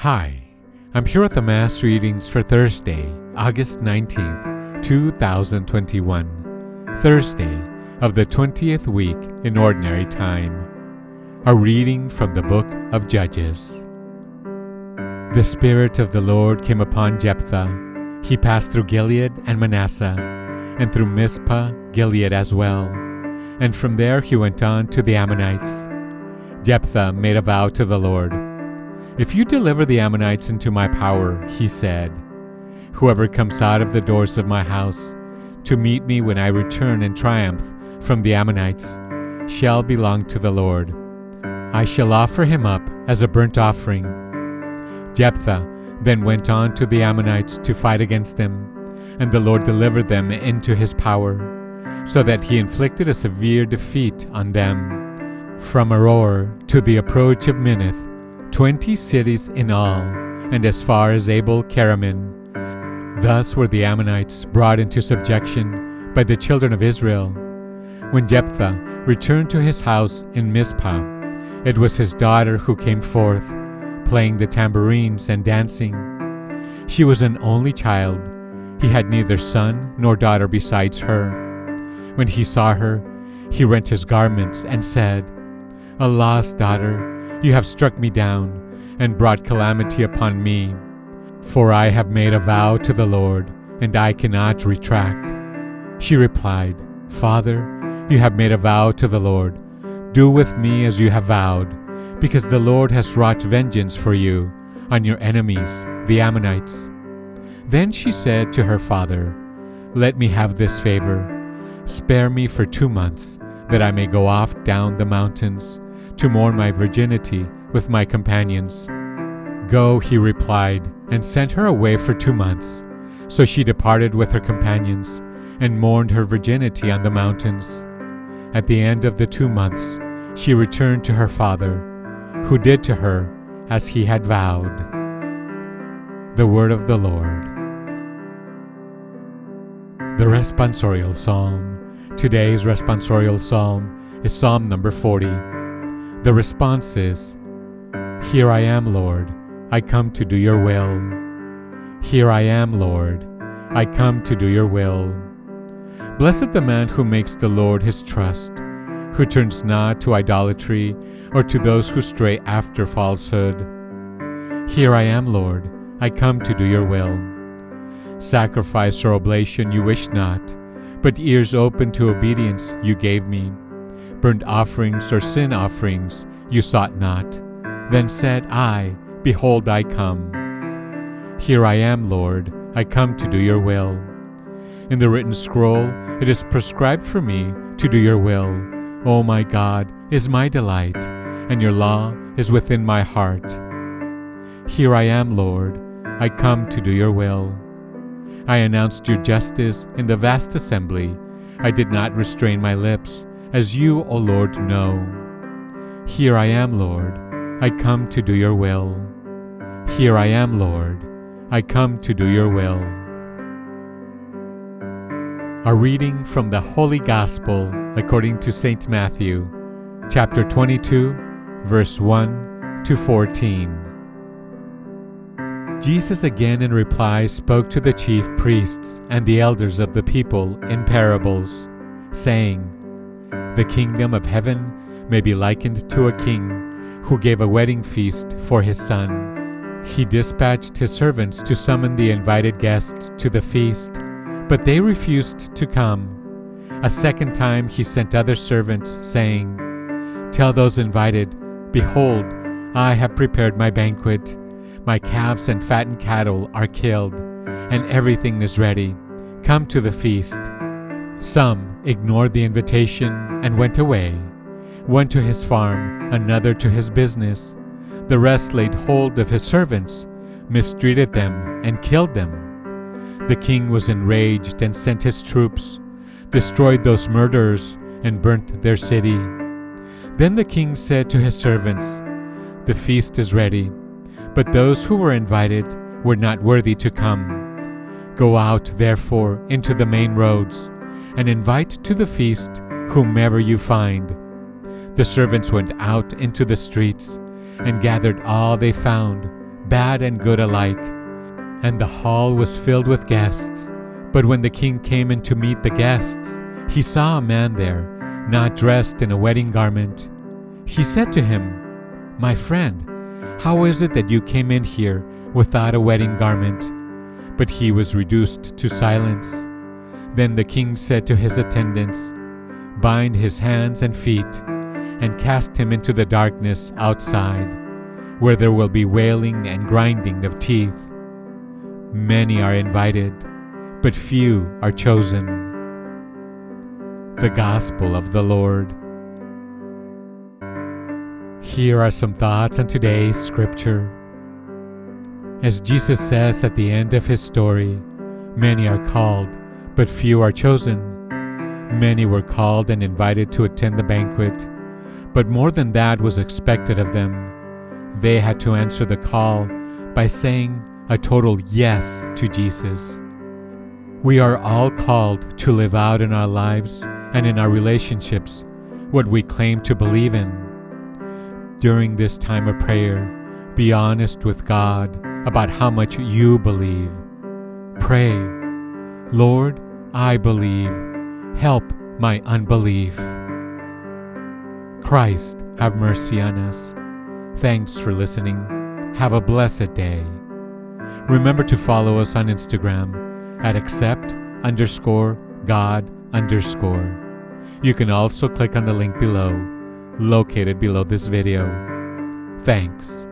Hi, I'm here with the Mass readings for Thursday, August 19th, 2021, Thursday of the 20th week in Ordinary Time. A reading from the book of Judges. The Spirit of the Lord came upon Jephthah. He passed through Gilead and Manasseh, and through Mizpah, Gilead as well, and from there he went on to the Ammonites. Jephthah made a vow to the Lord. "If you deliver the Ammonites into my power," he said, "whoever comes out of the doors of my house to meet me when I return in triumph from the Ammonites shall belong to the Lord. I shall offer him up as a burnt offering." Jephthah then went on to the Ammonites to fight against them, and the Lord delivered them into his power, so that he inflicted a severe defeat on them. From Aroer to the approach of Minnith, 20 cities in all, and as far as Abel Keramim. Thus were the Ammonites brought into subjection by the children of Israel. When Jephthah returned to his house in Mizpah, it was his daughter who came forth, playing the tambourines and dancing. She was an only child. He had neither son nor daughter besides her. When he saw her, he rent his garments and said, "Alas, daughter, you have struck me down and brought calamity upon me. For I have made a vow to the Lord, and I cannot retract." She replied, "Father, you have made a vow to the Lord. Do with me as you have vowed, because the Lord has wrought vengeance for you on your enemies, the Ammonites." Then she said to her father, "Let me have this favor. Spare me for 2 months, that I may go off down the mountains to mourn my virginity with my companions." "Go," he replied, and sent her away for 2 months. So she departed with her companions, and mourned her virginity on the mountains. At the end of the 2 months, she returned to her father, who did to her as he had vowed. The word of the Lord. The Responsorial Psalm. Today's Responsorial Psalm is Psalm number 40. The response is, "Here I am, Lord, I come to do your will. Here I am, Lord, I come to do your will." Blessed the man who makes the Lord his trust, who turns not to idolatry or to those who stray after falsehood. Here I am, Lord, I come to do your will. Sacrifice or oblation you wish not, but ears open to obedience you gave me. Burnt offerings or sin offerings you sought not. Then said I, "Behold, I come." Here I am, Lord, I come to do your will. In the written scroll it is prescribed for me to do your will. O my God, is my delight, and your law is within my heart. Here I am, Lord, I come to do your will. I announced your justice in the vast assembly. I did not restrain my lips, as you, O Lord, know. Here I am, Lord, I come to do your will. Here I am, Lord, I come to do your will. A reading from the Holy Gospel according to St. Matthew, chapter 22, verse 1 to 14. Jesus again in reply spoke to the chief priests and the elders of the people in parables, saying, "The kingdom of heaven may be likened to a king who gave a wedding feast for his son. He dispatched his servants to summon the invited guests to the feast, but they refused to come. A second time he sent other servants, saying, 'Tell those invited, behold, I have prepared my banquet. My calves and fattened cattle are killed, and everything is ready. Come to the feast.' Some ignored the invitation and went away, one to his farm, another to his business. The rest laid hold of his servants, mistreated them, and killed them. The king was enraged and sent his troops, destroyed those murderers, and burnt their city. Then the king said to his servants, 'The feast is ready, but those who were invited were not worthy to come. Go out, therefore, into the main roads, and invite to the feast whomever you find.' The servants went out into the streets and gathered all they found, bad and good alike, and the hall was filled with guests. But when the king came in to meet the guests, he saw a man there, not dressed in a wedding garment. He said to him, "My friend, how is it that you came in here without a wedding garment?" But he was reduced to silence. Then the king said to his attendants, "Bind his hands and feet, and cast him into the darkness outside, where there will be wailing and grinding of teeth. Many are invited, but few are chosen." The Gospel of the Lord. Here are some thoughts on today's scripture. As Jesus says at the end of his story, many are called, but few are chosen. Many were called and invited to attend the banquet, but more than that was expected of them. They had to answer the call by saying a total yes to Jesus. We are all called to live out in our lives and in our relationships what we claim to believe in. During this time of prayer, be honest with God about how much you believe. Pray, "Lord, I believe. Help my unbelief." Christ, have mercy on us. Thanks for listening. Have a blessed day. Remember to follow us on Instagram at accept_God_. You can also click on the link below, located below this video. Thanks.